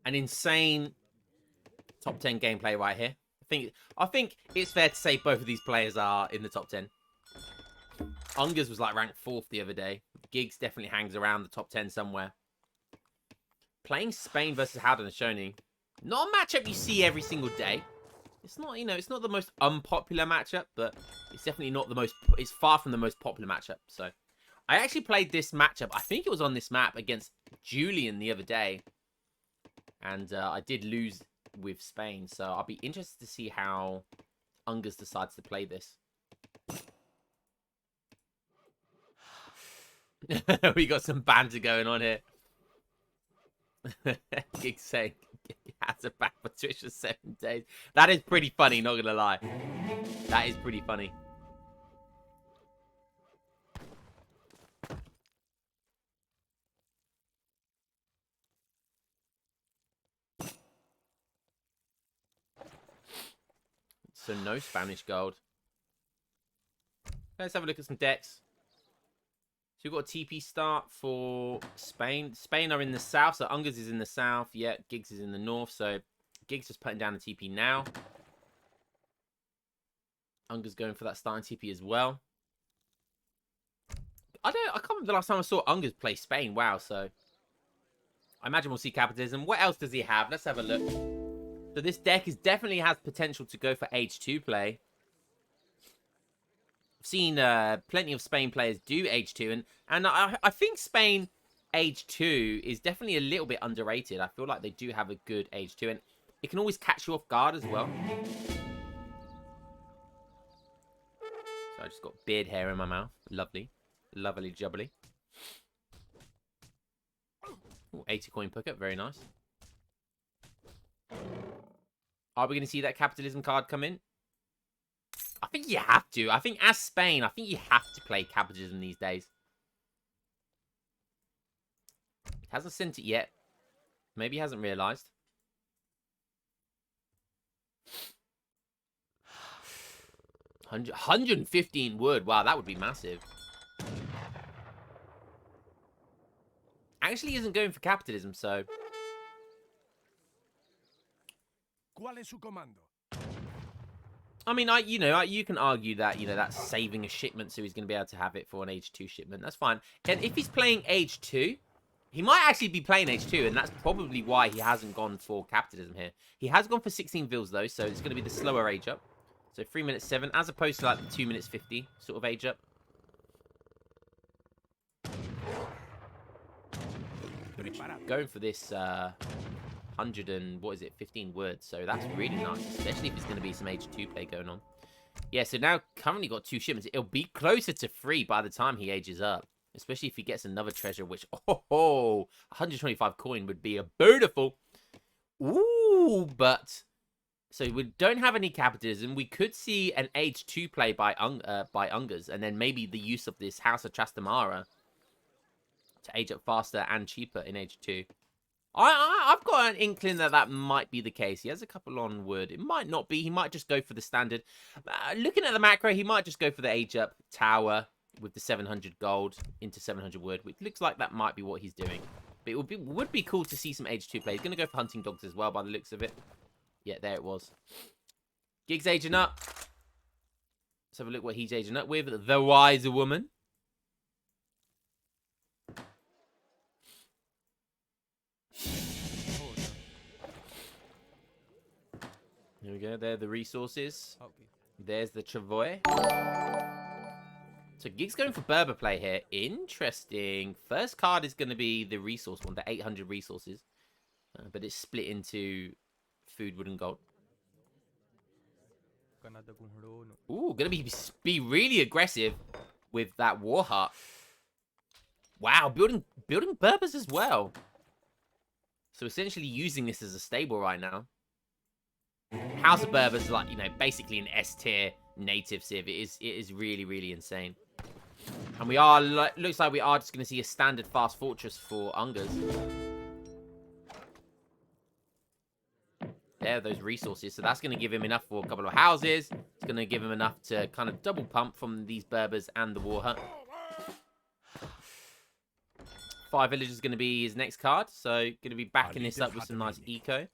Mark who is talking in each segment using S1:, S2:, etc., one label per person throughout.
S1: an insane top 10 gameplay right here. I think it's fair to say both of these players are in the top 10. Ungurs was like ranked 4th the other day. Guigs definitely hangs around the top 10 somewhere. Playing Spain versus Howden and Shoni. Not a matchup you see every single day. It's not, it's not the most unpopular matchup, but it's definitely not the most, it's far from the most popular matchup. So I actually played this matchup. I think it was on this map against Julian the other day. And I did lose with Spain. So I'll be interested to see how Ungurs decides to play this. We got some banter going on here. Gig saying he has a back for Twitch for 7 days. That is pretty funny, not gonna lie. That is pretty funny. So no Spanish gold. Let's have a look at some decks. So we've got a TP start for Spain. Spain are in the south, so Ungurs is in the south. Yeah, Guigs is in the north, so Guigs just putting down the TP now. Ungurs going for that starting TP as well. I can't remember the last time I saw Ungurs play Spain. Wow, so I imagine we'll see capitalism. What else does he have? Let's have a look. So this deck definitely has potential to go for H2 play. I've seen plenty of Spain players do H2, and I think Spain H2 is definitely a little bit underrated. I feel like they do have a good H2, and it can always catch you off guard as well. So I just got beard hair in my mouth. Lovely. Lovely jubbly. Ooh, 80 coin pickup. Very nice. Are we going to see that capitalism card come in? I think you have to. I think as Spain, I think you have to play capitalism these days. He hasn't sent it yet. Maybe he hasn't realised. $115 wood. Wow, that would be massive. Actually isn't going for capitalism, so... I mean, you can argue that, that's saving a shipment, so he's going to be able to have it for an H2 shipment. That's fine. And if he's playing H2, he might actually be playing H2, and that's probably why he hasn't gone for capitalism here. He has gone for 16 vils, though, so it's going to be the slower age up. So 3 minutes 7, as opposed to, like, the 2 minutes 50 sort of age up. Going for this 15 words, so that's really nice, especially if there's going to be some H2 play going on. Yeah, so now currently got 2 shipments. It'll be closer to 3 by the time he ages up, especially if he gets another treasure, which 125 coin would be a beautiful. Ooh, but so we don't have any capitalism. We could see an H2 play by Ungurs, and then maybe the use of this House of Trastamara to age up faster and cheaper in H2. I've got an inkling that might be the case. He has a couple on wood. It might not be. He might just go for the standard. Looking at the macro, he might just go for the age up tower with the 700 gold into 700 wood, which looks like that might be what he's doing. But it would be cool to see some H2 play. He's going to go for hunting dogs as well by the looks of it. Yeah, there it was. Gigs aging up. Let's have a look what he's aging up with. The Wiser Woman. Here we go. There are the resources. There's the Travoy. So Gig's going for Berber play here. Interesting. First card is going to be the resource one, the 800 resources. But it's split into food, wood, and gold. Ooh, going to be really aggressive with that war hut. Wow, building Berbers as well. So essentially using this as a stable right now. House of Berbers is like, basically an S tier native civ. It is really, really insane. And we are, looks like we are just going to see a standard fast fortress for Ungurs. There are those resources. So that's going to give him enough for a couple of houses. It's going to give him enough to kind of double pump from these Berbers and the war hut. 5 villagers is going to be his next card. So going to be backing this up with some nice eco.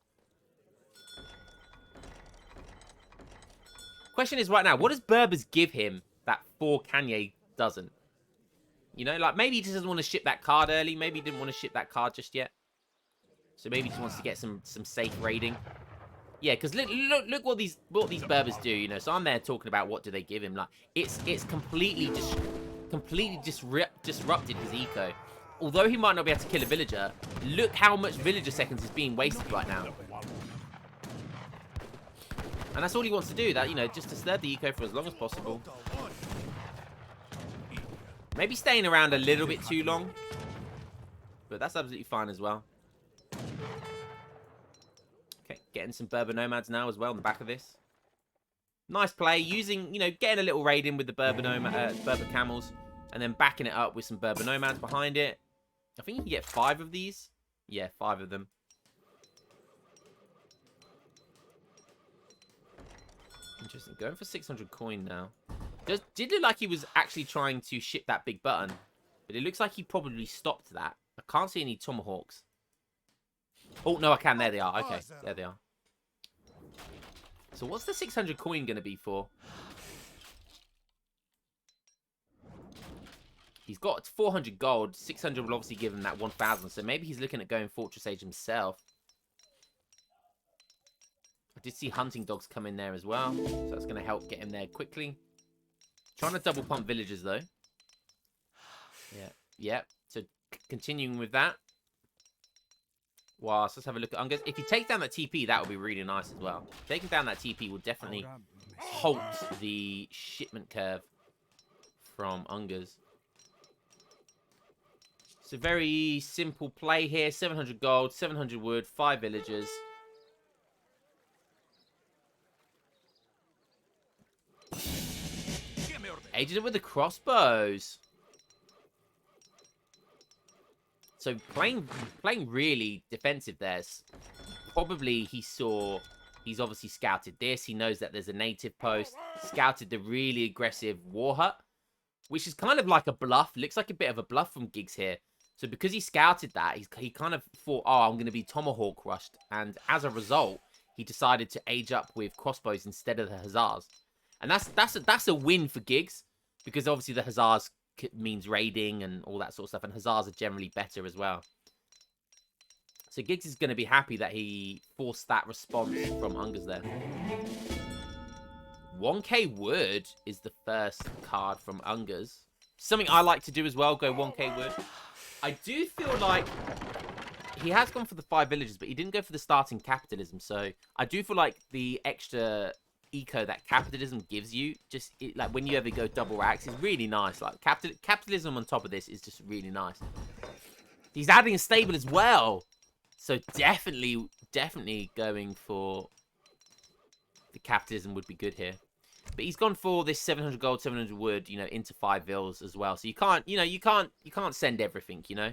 S1: Question is right now, what does Berbers give him that 4 Kanye doesn't? You know, like maybe he just doesn't want to ship that card early. Maybe he didn't want to ship that card just yet. So maybe he just wants to get some safe raiding. Yeah, because look what these Berbers do, you know. So I'm there talking about what do they give him. Like it's completely disrupted his eco. Although he might not be able to kill a villager, look how much villager seconds is being wasted right now. And that's all he wants to do, that, you know, just to slurp the eco for as long as possible. Maybe staying around a little bit too long. But that's absolutely fine as well. Okay, getting some Berber Nomads now as well in the back of this. Nice play, using, you know, getting a little raid in with the Berber Camels. And then backing it up with some Berber Nomads behind it. I think you can get 5 of these. Yeah, 5 of them. Interesting. Going for 600 coin now. Did look like he was actually trying to ship that big button. But it looks like he probably stopped that. I can't see any tomahawks. Oh, no, I can. There they are. Okay, there they are. So what's the 600 coin going to be for? He's got 400 gold. 600 will obviously give him that 1,000. So maybe he's looking at going Fortress Age himself. I did see hunting dogs come in there as well. So that's going to help get him there quickly. Trying to double pump villagers though. Yeah. Yeah. So continuing with that. Wow. So let's have a look at Ungurs. If you take down that TP, that would be really nice as well. Taking down that TP will definitely halt the shipment curve from Ungurs. It's a very simple play here. 700 gold, 700 wood, 5 villagers. Aged it with the crossbows. So playing really defensive there. Probably he's obviously scouted this. He knows that there's a native post. Scouted the really aggressive war hut, which is kind of like a bluff. Looks like a bit of a bluff from Guigs here. So because he scouted that, he kind of thought, oh, I'm going to be tomahawk rushed. And as a result, he decided to age up with crossbows instead of the hussars. And that's a win for Guigs, because obviously the hussars means raiding and all that sort of stuff, and hussars are generally better as well. So Guigs is going to be happy that he forced that response from Ungurs there. 1k wood is the first card from Ungurs. Something I like to do as well, go 1k wood. I do feel like he has gone for the 5 villages, but he didn't go for the starting capitalism. So I do feel like the extra eco that capitalism gives you, just like when you ever go double racks, is really nice. Like capitalism on top of this is just really nice. He's adding a stable as well, so definitely going for the capitalism would be good here. But he's gone for this 700 gold, 700 wood, you know, into 5 vills as well. So you can't, you know, you can't send everything, you know.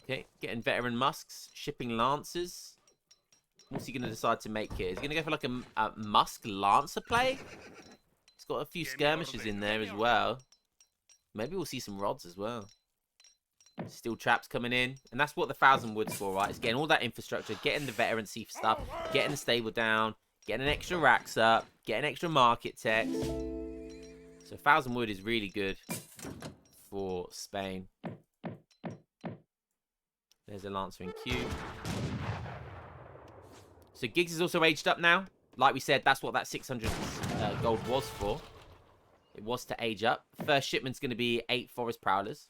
S1: Okay, getting veteran musks, shipping lancers. What's he going to decide to make here? Is he going to go for like a musk lancer play? He's got a few skirmishes in there as well. Maybe we'll see some rods as well. Steel traps coming in. And that's what the 1,000 wood's for, right? It's getting all that infrastructure, getting the veterancy stuff, getting the stable down, getting extra racks up, getting extra market techs. So 1,000 wood is really good for Spain. There's a Lancer in queue. So Guigs is also aged up now. Like we said, that's what that 600 gold was for. It was to age up. First shipment's going to be 8 Forest Prowlers.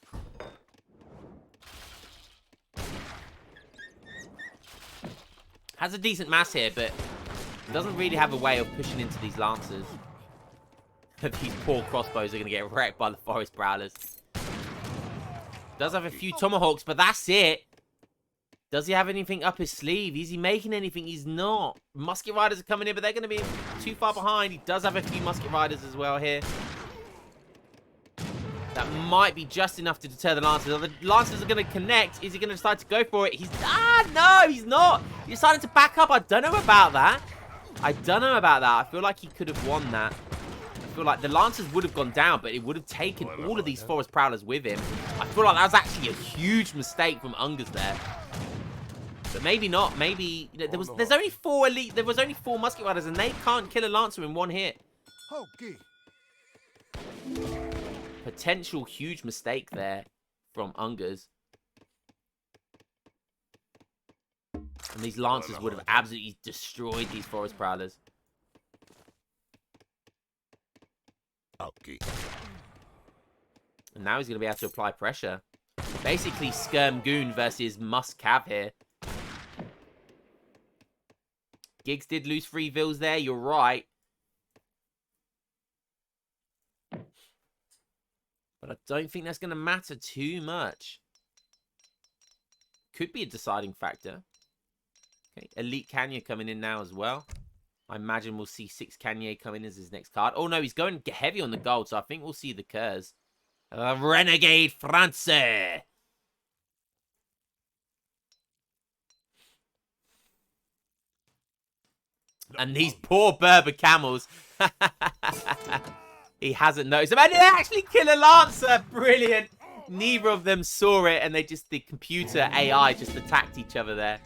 S1: Has a decent mass here, but doesn't really have a way of pushing into these Lancers. These poor crossbows are going to get wrecked by the Forest Prowlers. Does have a few Tomahawks, but that's it. Does he have anything up his sleeve? Is he making anything? He's not. Musket Riders are coming in, but they're going to be too far behind. He does have a few Musket Riders as well here. That might be just enough to deter the Lancers. The Lancers are going to connect. Is he going to decide to go for it? No, he's not. He decided to back up. I don't know about that. I feel like he could have won that. feel like the Lancers would have gone down, but it would have taken all of these Forest Prowlers with him. I feel like that was actually a huge mistake from Ungurs there. But maybe not. Maybe there's only 4 elite. There was only 4 Musket Riders, and they can't kill a Lancer in one hit. Potential huge mistake there from Ungurs. And these Lancers would have absolutely destroyed these Forest Prowlers. And now he's going to be able to apply pressure. Basically, Skirm Goon versus Musk Cav here. Guigs did lose 3 vills there, you're right. But I don't think that's going to matter too much. Could be a deciding factor. Okay, Elite Kanye coming in now as well. I imagine we'll see 6 Kanye come in as his next card. Oh no, he's going heavy on the gold, so I think we'll see the Kurz. Renegade France! And these poor Berber camels. He hasn't noticed. And they actually kill a Lancer. Brilliant. Neither of them saw it. And the computer AI just attacked each other there.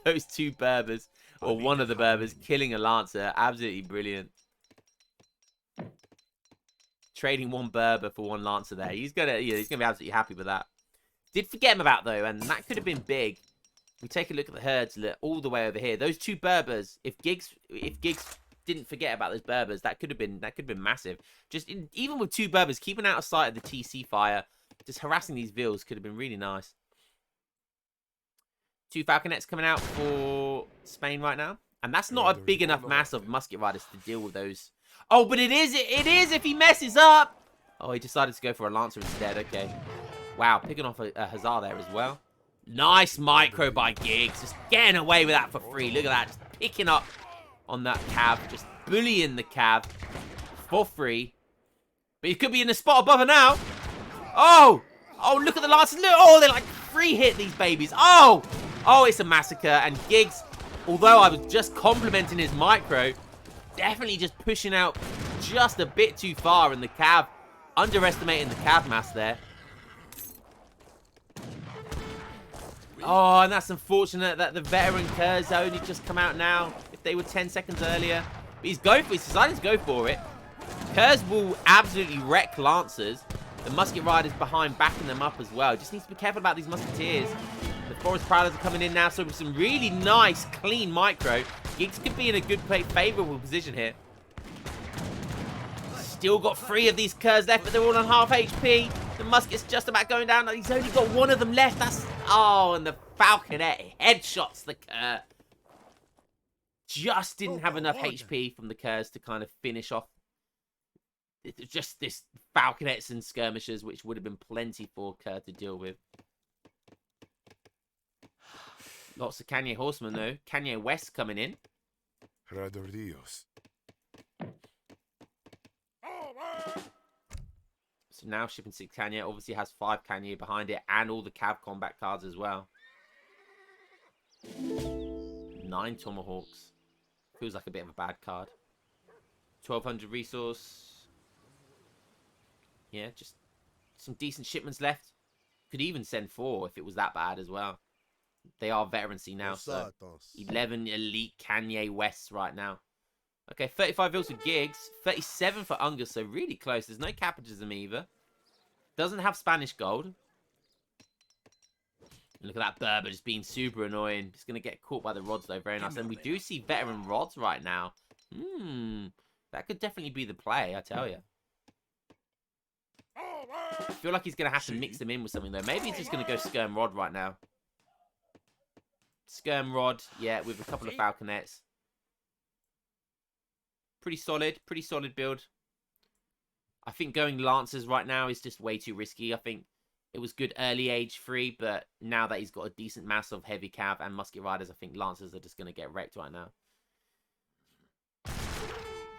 S1: Those 2 Berbers. Or one of the Berbers killing a Lancer. Absolutely brilliant. Trading 1 Berber for 1 Lancer there. He's gonna be absolutely happy with that. Did forget him about though. And that could have been big. We take a look at the herds all the way over here. Those 2 Berbers, if Guigs didn't forget about those Berbers, that could have been massive. Even with 2 Berbers, keeping out of sight of the TC fire, just harassing these vills could have been really nice. 2 Falconets coming out for Spain right now. And that's not a big enough mass of Musket Riders to deal with those. Oh, but it is if he messes up. Oh, he decided to go for a Lancer instead. Okay. Wow, picking off a Hussar there as well. Nice micro by Guigs. Just getting away with that for free. Look at that. Just picking up on that Cav. Just bullying the Cav for free. But he could be in the spot above her now. Oh! Oh, look at the Lancers. Look. Oh, they're like free hit these babies. Oh! Oh, it's a massacre. And Guigs, although I was just complimenting his micro, definitely just pushing out just a bit too far. And the Cav, underestimating the Cav mass there. Oh, and that's unfortunate that the veteran Kurz only just come out now. If they were 10 seconds earlier. But he's decided to go for it. Kurz will absolutely wreck Lancers. The Musket Riders behind backing them up as well. Just needs to be careful about these Musketeers. The Forest Prowlers are coming in now. So with some really nice, clean micro. Guigs could be in a good, favourable position here. Still got 3 of these Kurz left, but they're all on half HP. The Musket's just about going down. He's only got 1 of them left. Oh, and the Falconet headshots the Kurz. Just didn't have enough HP from the Kurz to kind of finish off. It's just this Falconets and skirmishers, which would have been plenty for Kurz to deal with. Lots of Kanye Horsemen, though. Kanye West coming in. So now shipping 6 Kanye. Obviously has 5 Kanye behind it. And all the Cav combat cards as well. 9 Tomahawks. Feels like a bit of a bad card. 1200 resource. Yeah, just some decent shipments left. Could even send 4 if it was that bad as well. They are veterancy now, so 11 elite Kanye Wests right now. Okay, 35 vills for Guigs, 37 for Ungurs, so really close. There's no capitism either. Doesn't have Spanish gold. Look at that Berber just being super annoying. Just going to get caught by the rods, though. Very nice. And we do see veteran rods right now. That could definitely be the play, I tell you. I feel like he's going to have to mix them in with something, though. Maybe he's just going to go Skirm Rod right now. Skirm Rod, yeah, with a couple of Falconets. Pretty solid build. I think going Lancers right now is just way too risky. I think it was good early age free, but now that he's got a decent mass of heavy cav and musket riders, I think Lancers are just going to get wrecked right now.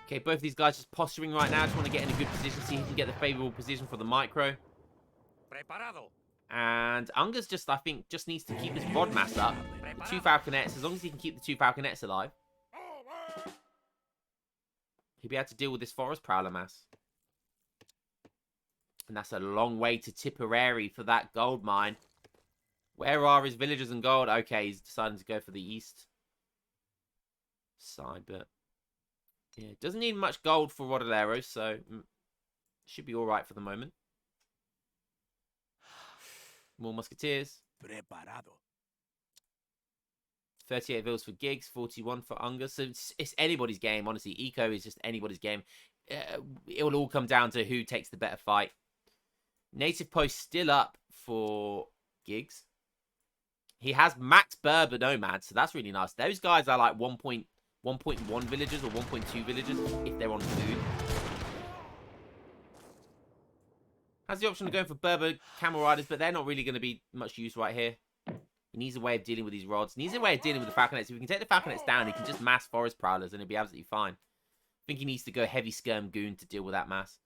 S1: Okay, both of these guys just posturing right now. Just want to get in a good position, see if he can get the favourable position for the micro. And Ungurs just, I think, just needs to keep his rod mass up. The 2 Falconets, as long as he can keep the 2 Falconets alive. He'll be able to deal with this Forest Prowler mass. And that's a long way to Tipperary for that gold mine. Where are his villagers and gold? Okay, he's deciding to go for the east side, but yeah, doesn't need much gold for Rodaleros, so should be all right for the moment. More musketeers.
S2: Preparado.
S1: 38 vills for Guigs, 41 for Ungurs. So it's anybody's game, honestly. Eco is just anybody's game. It will all come down to who takes the better fight. Native post still up for Guigs. He has max Berber Nomad, so that's really nice. Those guys are like 1.1 villagers or 1.2 villagers if they're on food. Has the option of going for Berber Camel Riders, but they're not really going to be much use right here. He needs a way of dealing with these rods. He needs a way of dealing with the Falconets. If we can take the Falconets down, he can just mass Forest Prowlers and it'll be absolutely fine. I think he needs to go heavy Skirm Goon to deal with that mass.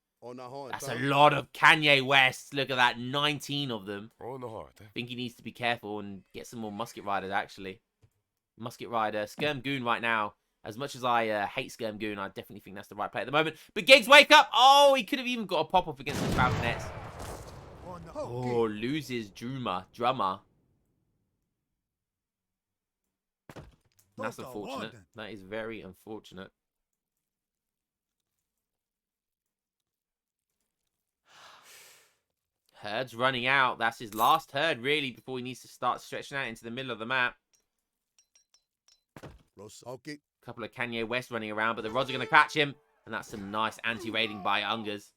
S1: That's a lot of Kanye West. Look at that, 19 of them. I think he needs to be careful and get some more Musket Riders, actually. Musket Rider, Skirm Goon right now. As much as I hate Skirm Goon, I definitely think that's the right play at the moment. But Guigs, wake up! Oh, he could have even got a pop-off against the Falconets. Oh, loses Drummer. That's unfortunate. That is very unfortunate. Herd's running out. That's his last herd, really, before he needs to start stretching out into the middle of the map. Couple of Kanye West running around, but the rods are going to catch him. And that's some nice anti-raiding by Ungurs.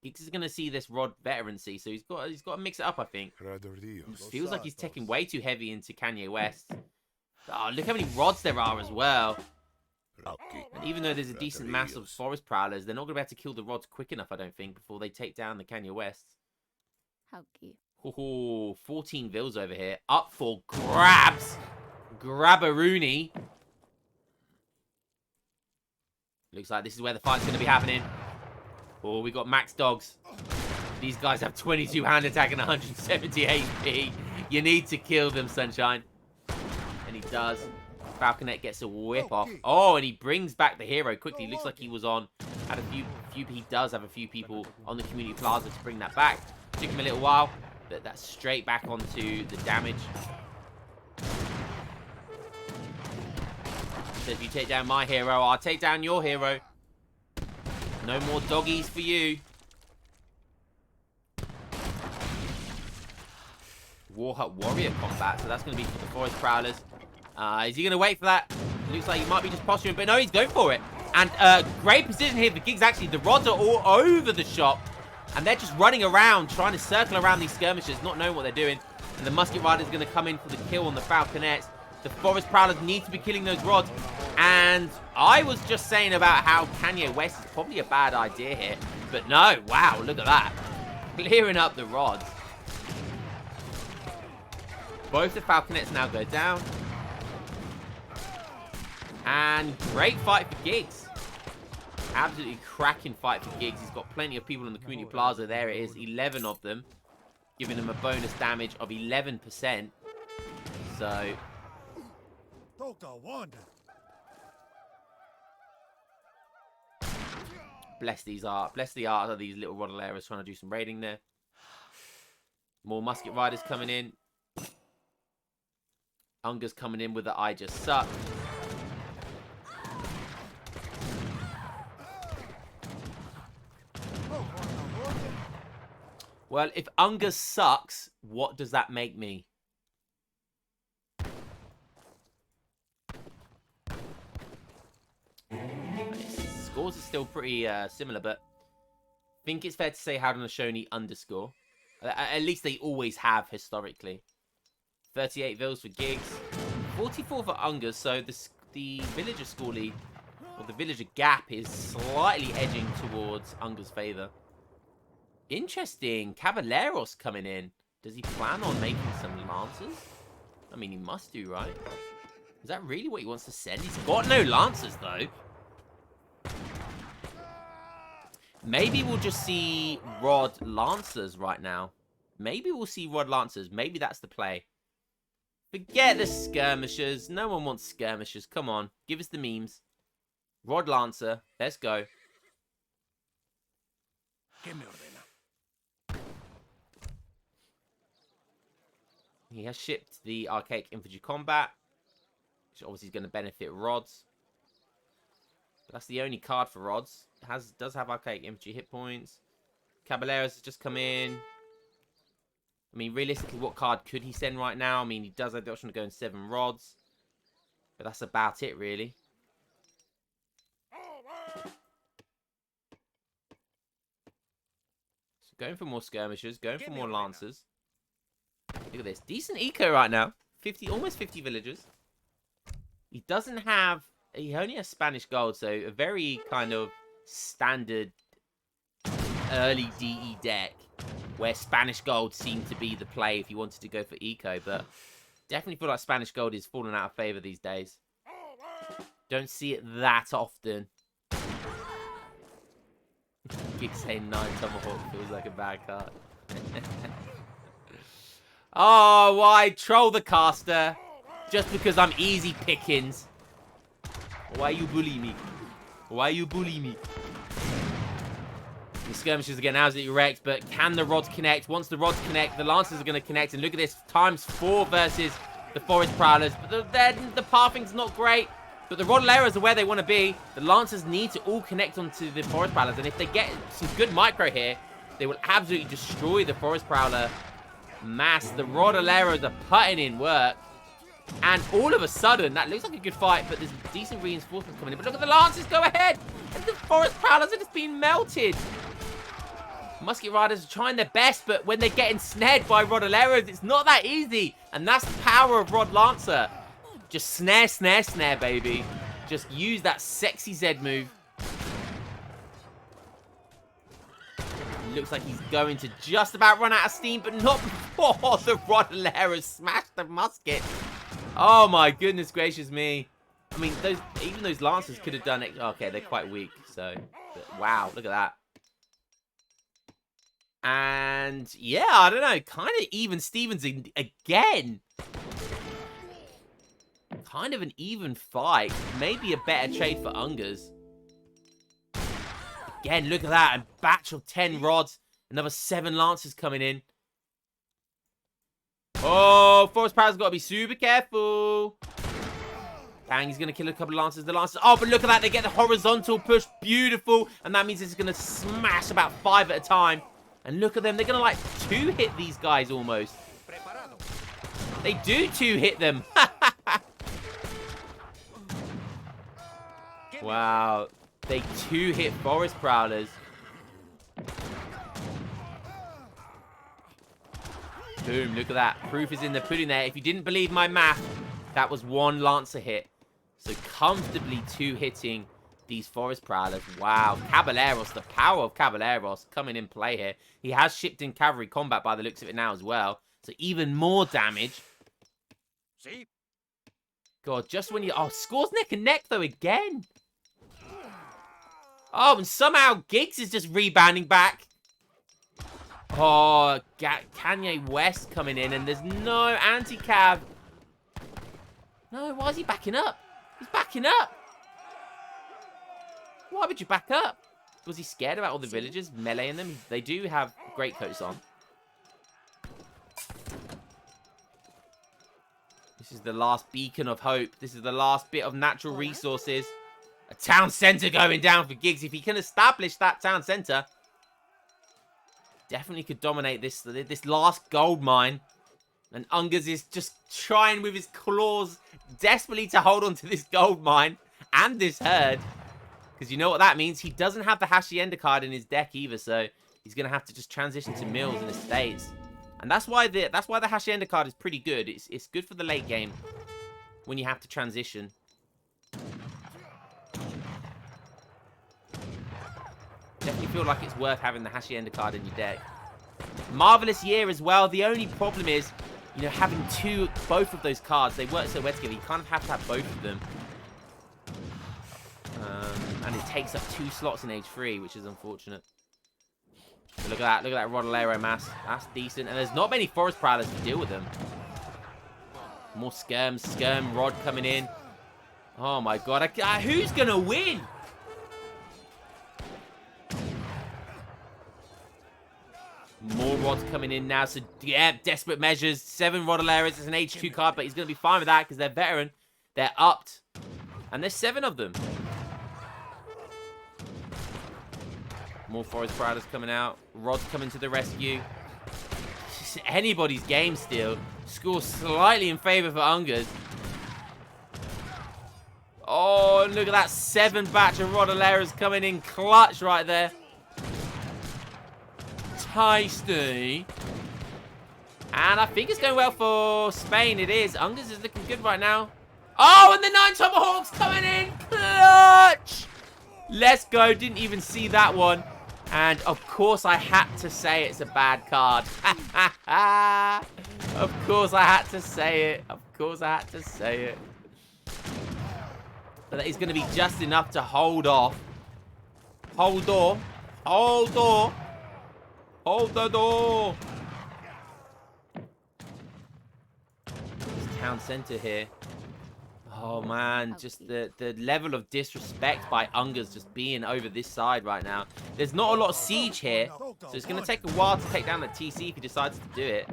S1: Guigs is going to see this rod veterancy, so he's got to mix it up, I think. It feels like he's taking way too heavy into Kanye West. Oh, look how many rods there are as well. And even though there's a decent mass of Forest Prowlers, they're not going to be able to kill the rods quick enough, I don't think, before they take down the Kanye Wests. Oh, 14 vills over here. Up for grabs. Grabberoonie. Looks like this is where the fight's going to be happening. Oh, we got max dogs. These guys have 22 hand attack and 170 HP. You need to kill them, Sunshine. And he does. Falconet gets a whip off. Oh, and he brings back the hero quickly. Looks like he was on. Had a few. He does have a few people on the community plaza to bring that back. Took him a little while, but that's straight back onto the damage. So if you take down my hero, I'll take down your hero. No more doggies for you. Warhut Warrior combat, so that's going to be for the Forest Prowlers. Is he going to wait for that? Looks like he might be just posturing, but no, he's going for it. And great position here for Guigs, actually. The rods are all over the shop. And they're just running around, trying to circle around these skirmishers, not knowing what they're doing. And the Musket Rider's going to come in for the kill on the Falconets. The Forest Prowlers need to be killing those rods. And I was just saying about how Kanye West is probably a bad idea here. But no, wow, look at that. Clearing up the rods. Both the Falconets now go down. And great fight for Guigs. Absolutely cracking fight for Guigs. He's got plenty of people in the community plaza. There it is, 11 of them. Giving him a bonus damage of 11%. So... Bless the art of these little Rodaleros trying to do some raiding there. More Musket Riders coming in. Ungurs coming in with the I just suck. Well, if Ungurs sucks, what does that make me? Scores are still pretty similar, but I think it's fair to say Haudenosaunee underscore. At least they always have historically. 38 vills for Guigs. 44 for Ungurs, so the villager score lead, or the villager gap, is slightly edging towards Ungurs' favour. Interesting. Caballeros coming in. Does he plan on making some lancers? I mean, he must do, right? Is that really what he wants to send? He's got no lancers, though. Maybe we'll just see Rod Lancers right now. Maybe we'll see Rod Lancers. Maybe that's the play. Forget the skirmishers. No one wants skirmishers. Come on. Give us the memes. Rod Lancer. Let's go. He has shipped the Archaic Infantry Combat, which obviously is going to benefit Rods. But that's the only card for Rods. It does have Archaic Infantry hit points. Caballeros has just come in. I mean, realistically, what card could he send right now? I mean, he does have the option to go in 7 Rods. But that's about it, really. So going for more skirmishers. Going for more lancers. Look at this. Decent eco right now. Almost 50 villagers. He doesn't have... He only has Spanish gold, so a very kind of standard early DE deck. Where Spanish gold seemed to be the play if you wanted to go for eco. But definitely feel like Spanish gold is falling out of favour these days. Don't see it that often. Guigs saying 9 Tomahawk feels like a bad card. Oh, why troll the caster? Just because I'm easy pickings. Why you bully me? Why you bully me? The skirmishers are getting absolutely wrecked, but can the rods connect? Once the rods connect, the lancers are going to connect. And look at this, ×4 versus the forest prowlers. But the pathing's not great. But the Rodoleros are where they want to be. The lancers need to all connect onto the forest prowlers. And if they get some good micro here, they will absolutely destroy the forest prowler mass. The Rodoleros are putting in work. And all of a sudden, that looks like a good fight, but there's decent reinforcement coming in. But look at the lancers go ahead. And the forest prowlers are just being melted. Musket Riders are trying their best, but when they're getting snared by Rodoleros, it's not that easy. And that's the power of Rod Lancer. Just snare, snare, snare, baby. Just use that sexy Z move. Looks like he's going to just about run out of steam, but not before the Rodoleros smash the musket. Oh my goodness gracious me. I mean, even those Lancers could have done it. Okay, they're quite weak, so... But wow, look at that. And, yeah, I don't know. Kind of even Stevens again. Kind of an even fight. Maybe a better trade for Ungurs. Again, look at that. A batch of 10 rods. Another 7 lancers coming in. Oh, Forest Power's got to be super careful. Bang, he's going to kill a couple of lancers. The lancers. Oh, but look at that. They get the horizontal push. Beautiful. And that means it's going to smash about 5 at a time. And look at them. They're going to, like, 2-hit these guys almost. They do 2-hit them. Wow. They 2-hit Forest Prowlers. Boom, look at that. Proof is in the pudding there. If you didn't believe my math, that was 1 Lancer hit. So comfortably 2-hitting these Forest Prowlers. Wow. Caballeros, the power of Caballeros coming in play here. He has shipped in cavalry combat by the looks of it now as well. So even more damage. God, just when you... Oh, scores neck and neck though again. Oh, and somehow Guigs is just rebounding back. Oh, Kanye West coming in, and there's no anti-cav. No, why is he backing up? He's backing up. Why would you back up? Was he scared about all the villagers meleeing them? They do have great coats on. This is the last beacon of hope. This is the last bit of natural resources. A town centre going down for Guigs. If he can establish that town centre, definitely could dominate this last gold mine. And Ungurs is just trying with his claws desperately to hold on to this gold mine and this herd. Because you know what that means? He doesn't have the Hacienda card in his deck either, so he's going to have to just transition to mills and estates. And that's why the Hacienda card is pretty good. It's good for the late game when you have to transition. Definitely feel like it's worth having the Hacienda card in your deck. Marvelous Year as well. The only problem is, you know, having both of those cards, they work so well together. You kind of have to have both of them. And it takes up 2 slots in age 3, which is unfortunate. But look at that Rodolero mass. That's decent. And there's not many Forest Prowlers to deal with them. More skirm rod coming in. Oh my god, who's gonna win? More rods coming in now, so yeah, desperate measures. 7 Rodaleras is an H2 card, but he's gonna be fine with that because they're veteran. They're upped. And there's 7 of them. More Forest Prowlers coming out. Rods coming to the rescue. It's anybody's game still. Score slightly in favor for Ungurs. Oh, look at that 7 batch of Rodaleras coming in clutch right there. Tasty. And I think it's going well for Spain. It is. Ungurs is looking good right now. Oh, and the 9 Tomahawks coming in clutch. Let's go. Didn't even see that one. And, of course, I had to say it's a bad card. Of course I had to say it. Of course I had to say it. But that is going to be just enough to hold off. Hold door. Hold door. Hold the door. It's town center here. Oh, man. Just the level of disrespect by Ungurs just being over this side right now. There's not a lot of siege here. So it's going to take a while to take down the TC if he decides to do it.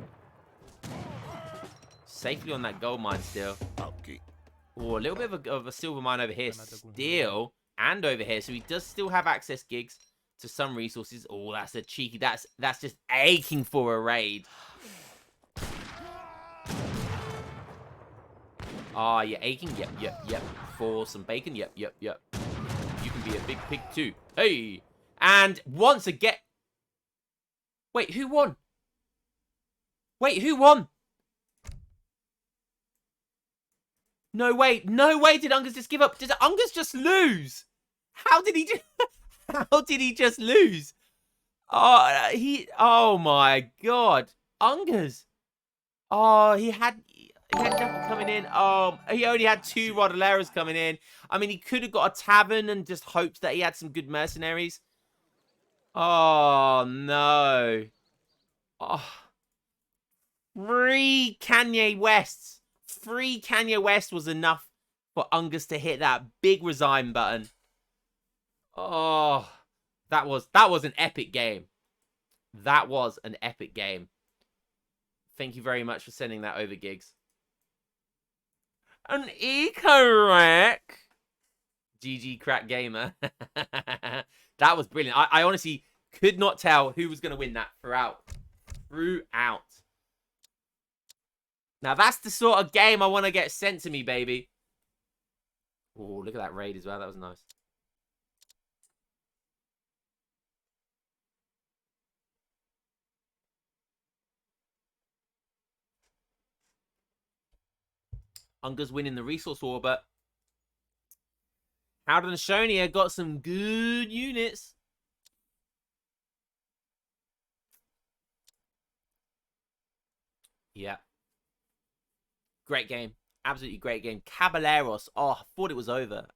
S1: Safely on that gold mine still. Oh, a little bit of a silver mine over here still. And over here. So he does still have access, Gigs, to some resources. Oh, that's a cheeky. That's just aching for a raid. Ah, you're aching? Yep. For some bacon? Yep. You can be a big pig too. Hey! And once again... Wait, who won? Wait, who won? No way did Ungurs just give up. Did Ungurs just lose? How did he just... How did he just lose? Oh my god. Ungurs. Oh, he had nothing coming in. He only had 2 Rodaleras coming in. I mean, he could have got a tavern and just hoped that he had some good mercenaries. Oh, no. Oh. 3 Kanye Wests. 3 Kanye West was enough for Ungurs to hit that big resign button. Oh, that was an epic game. That was an epic game. Thank you very much for sending that over, Gigs. An eco-wreck. GG Crack Gamer. That was brilliant. I honestly could not tell who was going to win that throughout. Now, that's the sort of game I want to get sent to me, baby. Oh, look at that raid as well. That was nice. Ungurs winning the resource war, but Howden and Shonia got some good units. Yeah. Great game. Absolutely great game. Caballeros. Oh, I thought it was over.